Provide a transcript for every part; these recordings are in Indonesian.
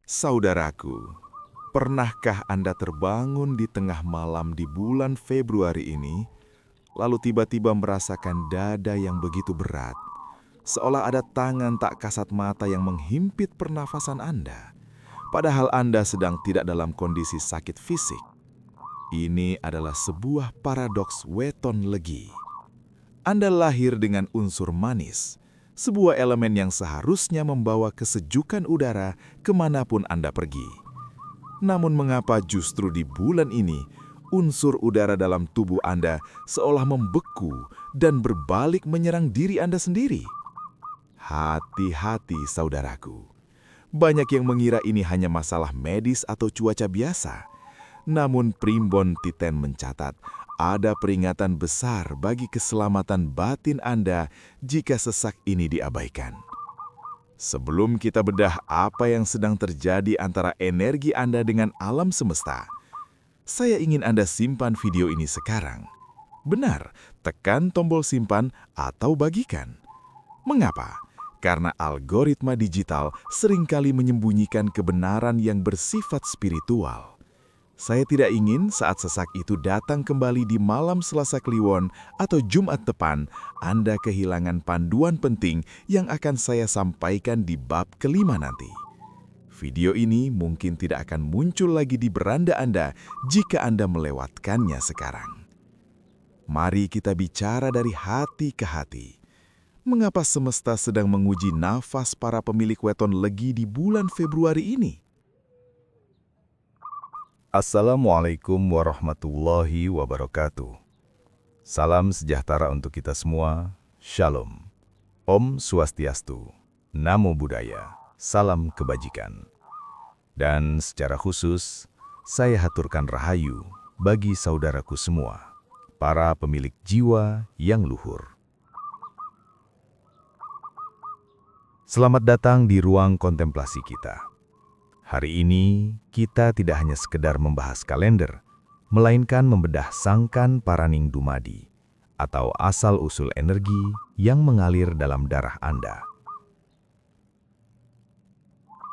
Saudaraku, pernahkah Anda terbangun di tengah malam di bulan Februari ini, lalu tiba-tiba merasakan dada yang begitu berat, seolah ada tangan tak kasat mata yang menghimpit pernafasan Anda, padahal Anda sedang tidak dalam kondisi sakit fisik? Ini adalah sebuah paradoks weton legi. Anda lahir dengan unsur manis, sebuah elemen yang seharusnya membawa kesejukan udara kemanapun Anda pergi. Namun mengapa justru di bulan ini, unsur udara dalam tubuh Anda seolah membeku dan berbalik menyerang diri Anda sendiri? Hati-hati saudaraku. Banyak yang mengira ini hanya masalah medis atau cuaca biasa. Namun Primbon Titen mencatat, ada peringatan besar bagi keselamatan batin Anda jika sesak ini diabaikan. Sebelum kita bedah apa yang sedang terjadi antara energi Anda dengan alam semesta, saya ingin Anda simpan video ini sekarang. Benar, tekan tombol simpan atau bagikan. Mengapa? Karena algoritma digital seringkali menyembunyikan kebenaran yang bersifat spiritual. Saya tidak ingin saat sesak itu datang kembali di malam Selasa Kliwon atau Jumat depan, Anda kehilangan panduan penting yang akan saya sampaikan di bab kelima nanti. Video ini mungkin tidak akan muncul lagi di beranda Anda jika Anda melewatkannya sekarang. Mari kita bicara dari hati ke hati. Mengapa semesta sedang menguji nafas para pemilik weton legi di bulan Februari ini? Assalamualaikum warahmatullahi wabarakatuh. Salam sejahtera untuk kita semua. Shalom. Om Swastiastu. Namo Buddhaya. Salam kebajikan. Dan secara khusus, saya haturkan rahayu bagi saudaraku semua, para pemilik jiwa yang luhur. Selamat datang di ruang kontemplasi kita. Hari ini, kita tidak hanya sekedar membahas kalender, melainkan membedah sangkan paraning dumadi, atau asal-usul energi yang mengalir dalam darah Anda.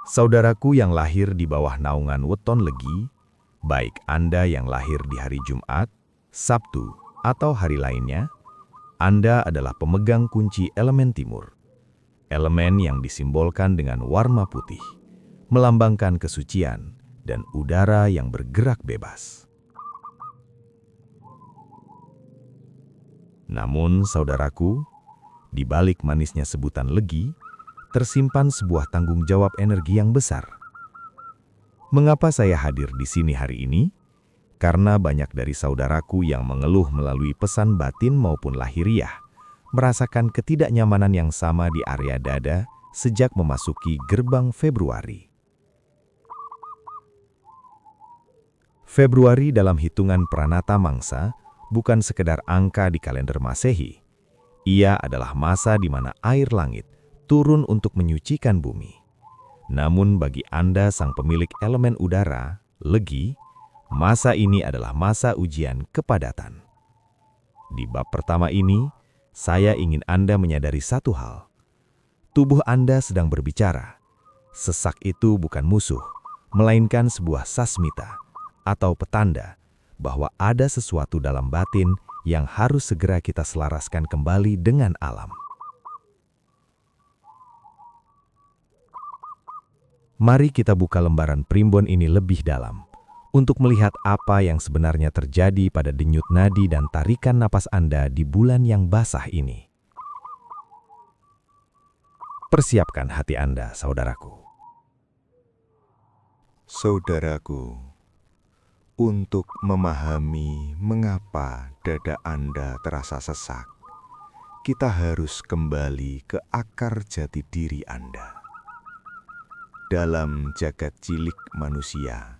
Saudaraku yang lahir di bawah naungan weton legi, baik Anda yang lahir di hari Jumat, Sabtu, atau hari lainnya, Anda adalah pemegang kunci elemen timur, elemen yang disimbolkan dengan warna putih, melambangkan kesucian dan udara yang bergerak bebas. Namun, saudaraku, di balik manisnya sebutan legi, tersimpan sebuah tanggung jawab energi yang besar. Mengapa saya hadir di sini hari ini? Karena banyak dari saudaraku yang mengeluh melalui pesan batin maupun lahiriah, merasakan ketidaknyamanan yang sama di area dada sejak memasuki gerbang Februari. Februari dalam hitungan Pranata Mangsa bukan sekedar angka di kalender Masehi. Ia adalah masa di mana air langit turun untuk menyucikan bumi. Namun bagi Anda sang pemilik elemen udara, legi, masa ini adalah masa ujian kepadatan. Di bab pertama ini, saya ingin Anda menyadari satu hal. Tubuh Anda sedang berbicara. Sesak itu bukan musuh, melainkan sebuah sasmita atau petanda bahwa ada sesuatu dalam batin yang harus segera kita selaraskan kembali dengan alam. Mari kita buka lembaran primbon ini lebih dalam untuk melihat apa yang sebenarnya terjadi pada denyut nadi dan tarikan napas Anda di bulan yang basah ini. Persiapkan hati Anda, saudaraku. Saudaraku, untuk memahami mengapa dada Anda terasa sesak, kita harus kembali ke akar jati diri Anda. Dalam jagat cilik manusia,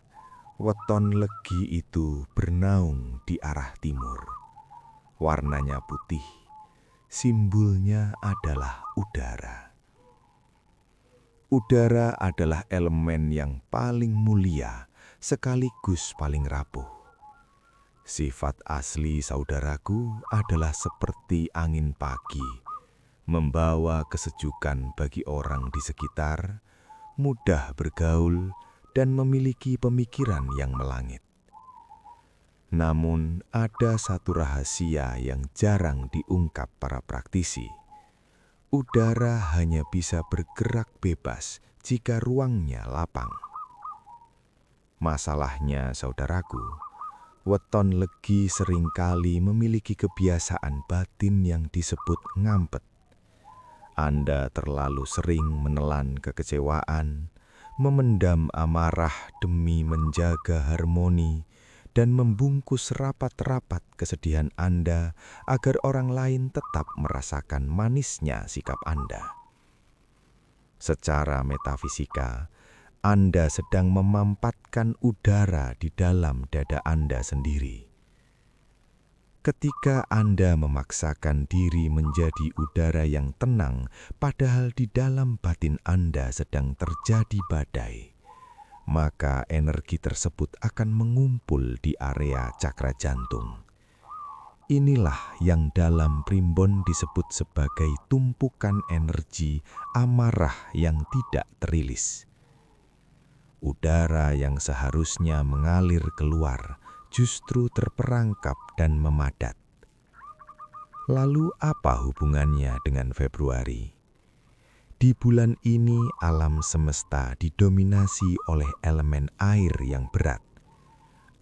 weton legi itu bernaung di arah timur. Warnanya putih, simbolnya adalah udara. Udara adalah elemen yang paling mulia sekaligus paling rapuh. Sifat asli saudaraku adalah seperti angin pagi, membawa kesejukan bagi orang di sekitar, mudah bergaul, dan memiliki pemikiran yang melangit. Namun, ada satu rahasia yang jarang diungkap para praktisi. Udara hanya bisa bergerak bebas jika ruangnya lapang. Masalahnya, saudaraku, weton legi seringkali memiliki kebiasaan batin yang disebut ngampet. Anda terlalu sering menelan kekecewaan, memendam amarah demi menjaga harmoni, dan membungkus rapat-rapat kesedihan Anda agar orang lain tetap merasakan manisnya sikap Anda. Secara metafisika, Anda sedang memampatkan udara di dalam dada Anda sendiri. Ketika Anda memaksakan diri menjadi udara yang tenang, padahal di dalam batin Anda sedang terjadi badai, maka energi tersebut akan mengumpul di area cakra jantung. Inilah yang dalam primbon disebut sebagai tumpukan energi amarah yang tidak terilis. Udara yang seharusnya mengalir keluar justru terperangkap dan memadat. Lalu apa hubungannya dengan Februari? Di bulan ini alam semesta didominasi oleh elemen air yang berat.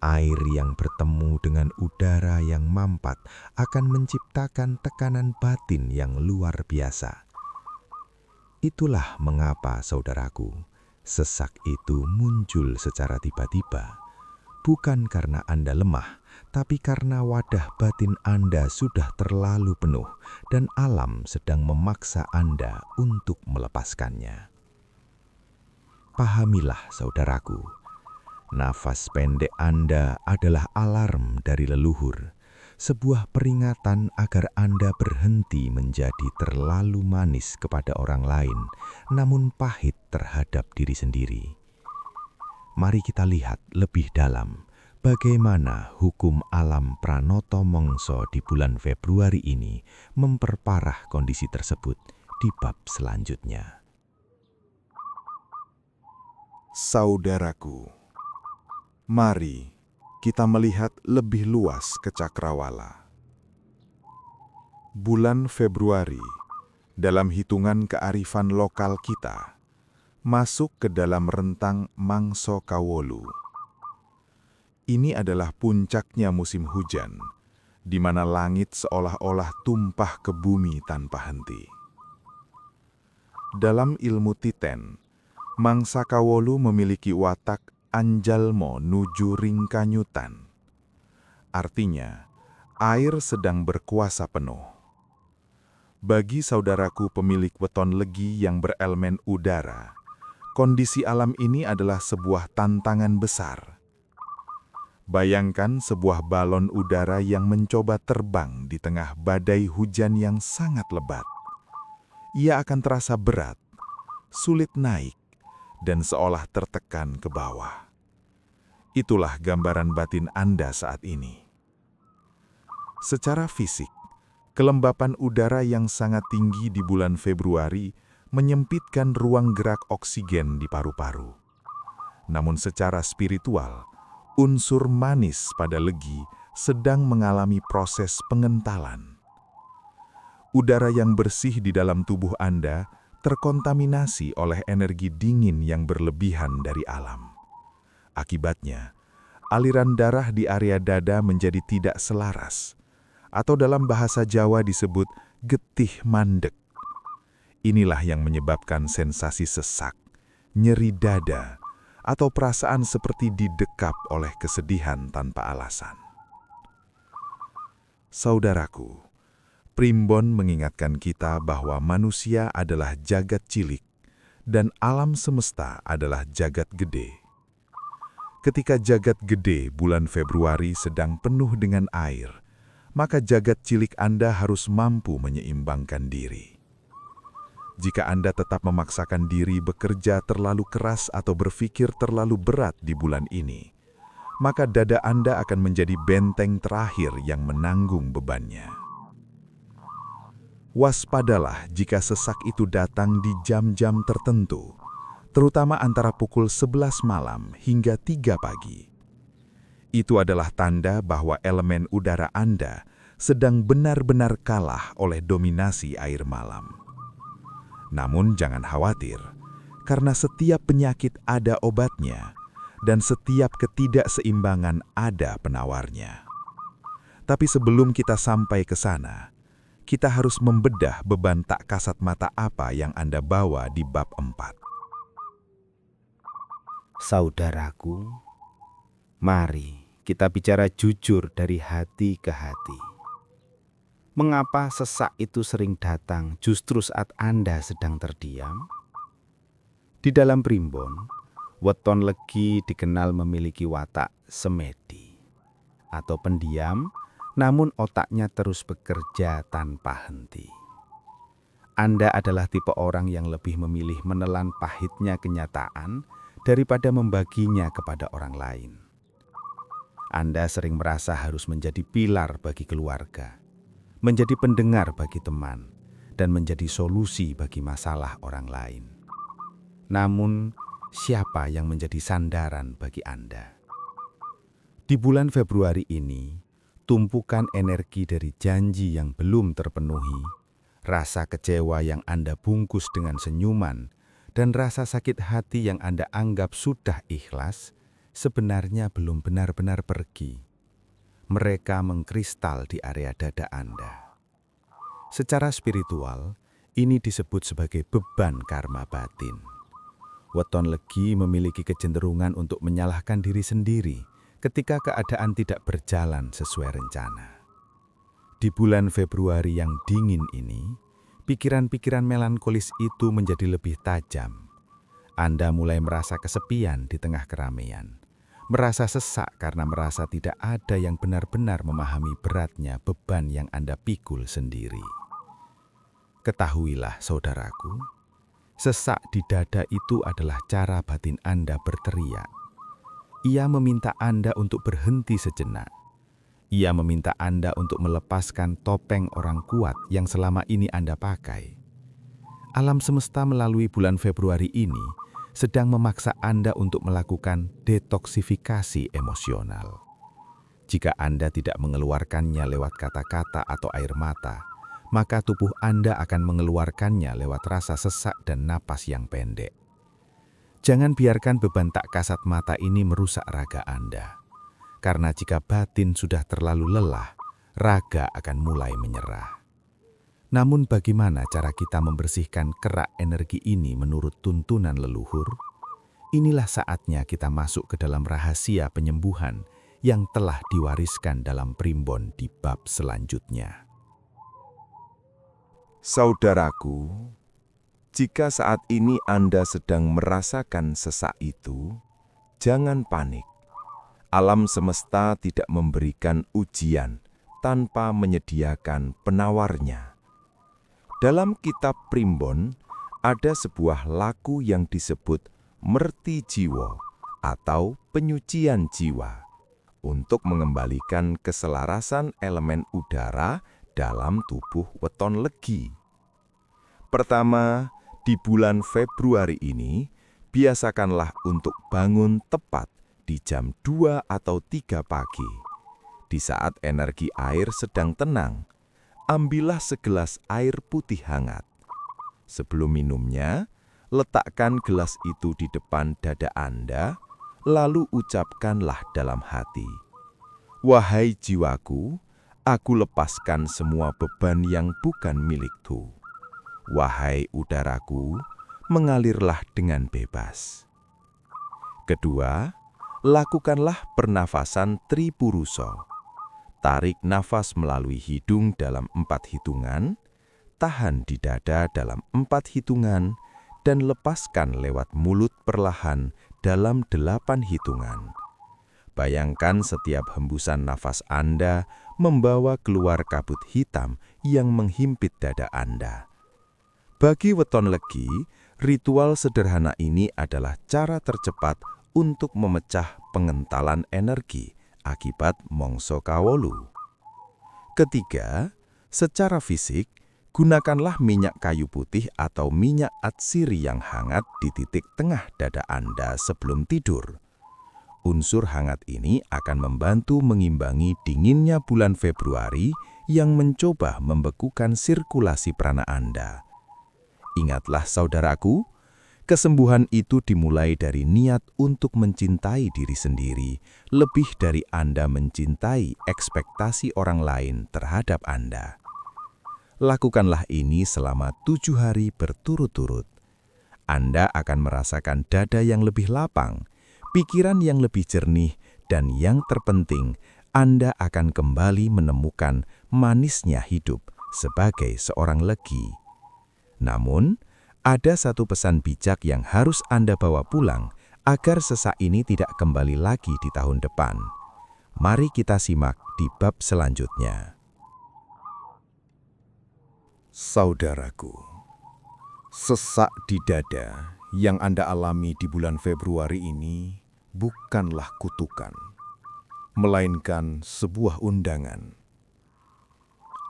Air yang bertemu dengan udara yang mampat akan menciptakan tekanan batin yang luar biasa. Itulah mengapa, saudaraku, sesak itu muncul secara tiba-tiba. Bukan karena Anda lemah, tapi karena wadah batin Anda sudah terlalu penuh dan alam sedang memaksa Anda untuk melepaskannya. Pahamilah, saudaraku, nafas pendek Anda adalah alarm dari leluhur, sebuah peringatan agar Anda berhenti menjadi terlalu manis kepada orang lain, namun pahit terhadap diri sendiri. Mari kita lihat lebih dalam bagaimana hukum alam Pranoto Mongso di bulan Februari ini memperparah kondisi tersebut di bab selanjutnya. Saudaraku, mari kita melihat lebih luas ke cakrawala. Bulan Februari, dalam hitungan kearifan lokal kita, masuk ke dalam rentang Mangso Kawolu. Ini adalah puncaknya musim hujan, di mana langit seolah-olah tumpah ke bumi tanpa henti. Dalam ilmu Titen, Mangsa Kawolu memiliki watak anjalmo nuju ringkanyutan. Artinya, air sedang berkuasa penuh. Bagi saudaraku pemilik weton legi yang berelemen udara, kondisi alam ini adalah sebuah tantangan besar. Bayangkan sebuah balon udara yang mencoba terbang di tengah badai hujan yang sangat lebat. Ia akan terasa berat, sulit naik, dan seolah tertekan ke bawah. Itulah gambaran batin Anda saat ini. Secara fisik, kelembapan udara yang sangat tinggi di bulan Februari menyempitkan ruang gerak oksigen di paru-paru. Namun secara spiritual, unsur manis pada legi sedang mengalami proses pengentalan. Udara yang bersih di dalam tubuh Anda terkontaminasi oleh energi dingin yang berlebihan dari alam. Akibatnya, aliran darah di area dada menjadi tidak selaras, atau dalam bahasa Jawa disebut getih mandek. Inilah yang menyebabkan sensasi sesak, nyeri dada, atau perasaan seperti didekap oleh kesedihan tanpa alasan. Saudaraku, primbon mengingatkan kita bahwa manusia adalah jagat cilik dan alam semesta adalah jagat gede. Ketika jagat gede bulan Februari sedang penuh dengan air, maka jagat cilik Anda harus mampu menyeimbangkan diri. Jika Anda tetap memaksakan diri bekerja terlalu keras atau berpikir terlalu berat di bulan ini, maka dada Anda akan menjadi benteng terakhir yang menanggung bebannya. Waspadalah jika sesak itu datang di jam-jam tertentu, terutama antara pukul 11 malam hingga 3 pagi. Itu adalah tanda bahwa elemen udara Anda sedang benar-benar kalah oleh dominasi air malam. Namun jangan khawatir, karena setiap penyakit ada obatnya, dan setiap ketidakseimbangan ada penawarnya. Tapi sebelum kita sampai ke sana, kita harus membedah beban tak kasat mata apa yang Anda bawa di bab 4. Saudaraku, mari kita bicara jujur dari hati ke hati. Mengapa sesak itu sering datang justru saat Anda sedang terdiam? Di dalam primbon, weton legi dikenal memiliki watak semedi atau pendiam, namun otaknya terus bekerja tanpa henti. Anda adalah tipe orang yang lebih memilih menelan pahitnya kenyataan daripada membaginya kepada orang lain. Anda sering merasa harus menjadi pilar bagi keluarga, menjadi pendengar bagi teman, dan menjadi solusi bagi masalah orang lain. Namun, siapa yang menjadi sandaran bagi Anda? Di bulan Februari ini, tumpukan energi dari janji yang belum terpenuhi, rasa kecewa yang Anda bungkus dengan senyuman, dan rasa sakit hati yang Anda anggap sudah ikhlas, sebenarnya belum benar-benar pergi. Mereka mengkristal di area dada Anda. Secara spiritual, ini disebut sebagai beban karma batin. Weton legi memiliki kecenderungan untuk menyalahkan diri sendiri ketika keadaan tidak berjalan sesuai rencana. Di bulan Februari yang dingin ini, pikiran-pikiran melankolis itu menjadi lebih tajam. Anda mulai merasa kesepian di tengah keramaian. Merasa sesak karena merasa tidak ada yang benar-benar memahami beratnya beban yang Anda pikul sendiri. Ketahuilah saudaraku, sesak di dada itu adalah cara batin Anda berteriak. Ia meminta Anda untuk berhenti sejenak. Ia meminta Anda untuk melepaskan topeng orang kuat yang selama ini Anda pakai. Alam semesta melalui bulan Februari ini sedang memaksa Anda untuk melakukan detoksifikasi emosional. Jika Anda tidak mengeluarkannya lewat kata-kata atau air mata, maka tubuh Anda akan mengeluarkannya lewat rasa sesak dan napas yang pendek. Jangan biarkan beban tak kasat mata ini merusak raga Anda. Karena jika batin sudah terlalu lelah, raga akan mulai menyerah. Namun bagaimana cara kita membersihkan kerak energi ini menurut tuntunan leluhur? Inilah saatnya kita masuk ke dalam rahasia penyembuhan yang telah diwariskan dalam primbon di bab selanjutnya. Saudaraku, jika saat ini Anda sedang merasakan sesak itu, jangan panik. Alam semesta tidak memberikan ujian tanpa menyediakan penawarnya. Dalam kitab Primbon, ada sebuah laku yang disebut merti jiwa atau penyucian jiwa untuk mengembalikan keselarasan elemen udara dalam tubuh weton legi. Pertama, di bulan Februari ini, biasakanlah untuk bangun tepat di jam 2 atau 3 pagi. Di saat energi air sedang tenang, ambillah segelas air putih hangat. Sebelum minumnya, letakkan gelas itu di depan dada Anda, lalu ucapkanlah dalam hati, "Wahai jiwaku, aku lepaskan semua beban yang bukan milikku. Wahai udaraku, mengalirlah dengan bebas." Kedua, lakukanlah pernafasan Tripurusa. Tarik nafas melalui hidung dalam 4 hitungan, tahan di dada dalam 4 hitungan, dan lepaskan lewat mulut perlahan dalam 8 hitungan. Bayangkan setiap hembusan nafas Anda membawa keluar kabut hitam yang menghimpit dada Anda. Bagi weton legi, ritual sederhana ini adalah cara tercepat untuk memecah pengentalan energi akibat mongso kawolu. Ketiga, secara fisik, Gunakanlah minyak kayu putih atau minyak atsiri yang hangat di titik tengah dada Anda sebelum tidur. Unsur hangat ini akan membantu mengimbangi dinginnya bulan Februari yang mencoba membekukan sirkulasi prana Anda. Ingatlah saudaraku, kesembuhan itu dimulai dari niat untuk mencintai diri sendiri, lebih dari Anda mencintai ekspektasi orang lain terhadap Anda. Lakukanlah ini selama 7 hari berturut-turut. Anda akan merasakan dada yang lebih lapang, pikiran yang lebih jernih, dan yang terpenting, Anda akan kembali menemukan manisnya hidup sebagai seorang legi. Namun, ada satu pesan bijak yang harus Anda bawa pulang agar sesak ini tidak kembali lagi di tahun depan. Mari kita simak di bab selanjutnya. Saudaraku, sesak di dada yang Anda alami di bulan Februari ini bukanlah kutukan, melainkan sebuah undangan.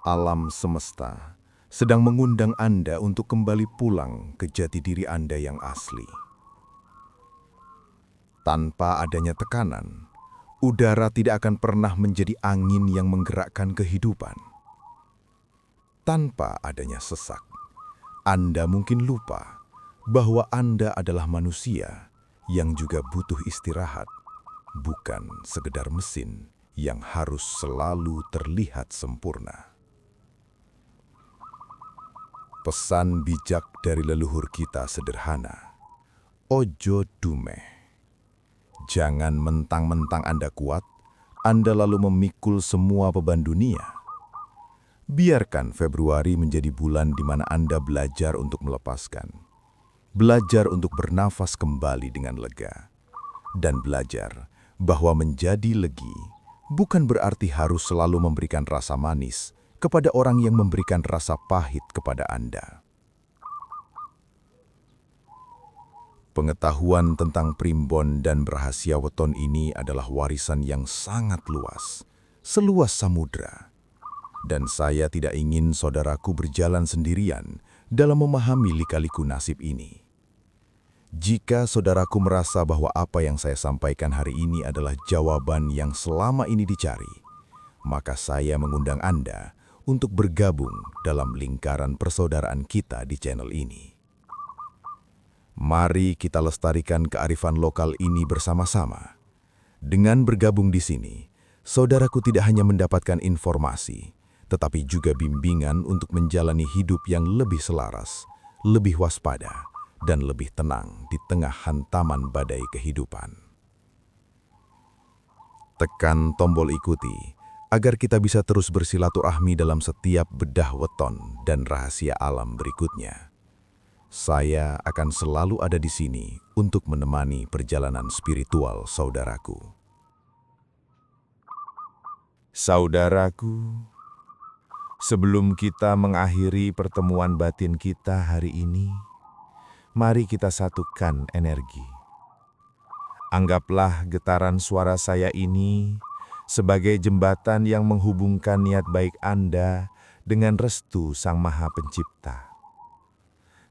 Alam semesta sedang mengundang Anda untuk kembali pulang ke jati diri Anda yang asli. Tanpa adanya tekanan, udara tidak akan pernah menjadi angin yang menggerakkan kehidupan. Tanpa adanya sesak, Anda mungkin lupa bahwa Anda adalah manusia yang juga butuh istirahat, bukan sekedar mesin yang harus selalu terlihat sempurna. Pesan bijak dari leluhur kita sederhana, ojo dumeh. Jangan mentang-mentang Anda kuat, Anda lalu memikul semua beban dunia. Biarkan Februari menjadi bulan di mana Anda belajar untuk melepaskan, belajar untuk bernafas kembali dengan lega, dan belajar bahwa menjadi legi bukan berarti harus selalu memberikan rasa manis kepada orang yang memberikan rasa pahit kepada Anda. Pengetahuan tentang primbon dan rahasia weton ini adalah warisan yang sangat luas, seluas samudra. Dan saya tidak ingin saudaraku berjalan sendirian dalam memahami lika-liku nasib ini. Jika saudaraku merasa bahwa apa yang saya sampaikan hari ini adalah jawaban yang selama ini dicari, maka saya mengundang Anda untuk bergabung dalam lingkaran persaudaraan kita di channel ini. Mari kita lestarikan kearifan lokal ini bersama-sama. Dengan bergabung di sini, saudaraku tidak hanya mendapatkan informasi, tetapi juga bimbingan untuk menjalani hidup yang lebih selaras, lebih waspada, dan lebih tenang di tengah hantaman badai kehidupan. Tekan tombol ikuti agar kita bisa terus bersilaturahmi dalam setiap bedah weton dan rahasia alam berikutnya. Saya akan selalu ada di sini untuk menemani perjalanan spiritual saudaraku. Saudaraku, sebelum kita mengakhiri pertemuan batin kita hari ini, mari kita satukan energi. Anggaplah getaran suara saya ini sebagai jembatan yang menghubungkan niat baik Anda dengan restu Sang Maha Pencipta.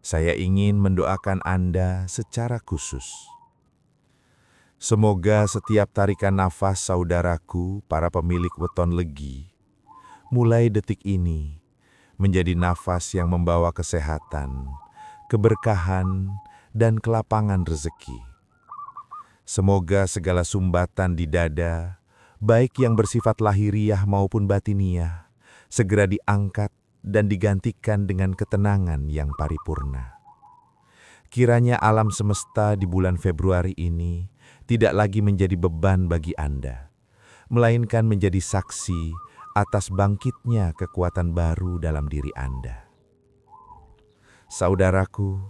Saya ingin mendoakan Anda secara khusus. Semoga setiap tarikan nafas saudaraku, para pemilik weton legi, mulai detik ini menjadi nafas yang membawa kesehatan, keberkahan, dan kelapangan rezeki. Semoga segala sumbatan di dada, baik yang bersifat lahiriah maupun batiniah, segera diangkat dan digantikan dengan ketenangan yang paripurna. Kiranya alam semesta di bulan Februari ini tidak lagi menjadi beban bagi Anda, melainkan menjadi saksi atas bangkitnya kekuatan baru dalam diri Anda. Saudaraku,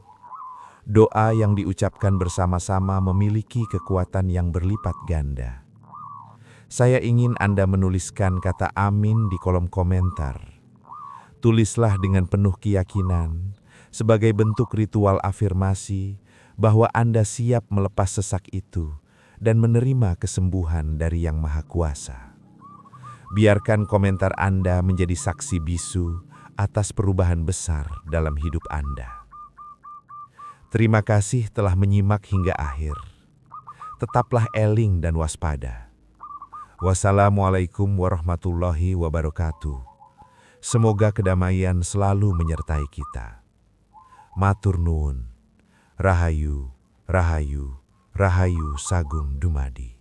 doa yang diucapkan bersama-sama memiliki kekuatan yang berlipat ganda. Saya ingin Anda menuliskan kata amin di kolom komentar. Tulislah dengan penuh keyakinan sebagai bentuk ritual afirmasi bahwa Anda siap melepas sesak itu dan menerima kesembuhan dari Yang Maha Kuasa. Biarkan komentar Anda menjadi saksi bisu atas perubahan besar dalam hidup Anda. Terima kasih telah menyimak hingga akhir. Tetaplah eling dan waspada. Wassalamualaikum warahmatullahi wabarakatuh. Semoga kedamaian selalu menyertai kita. Matur nuwun. Rahayu, rahayu, rahayu sagung dumadi.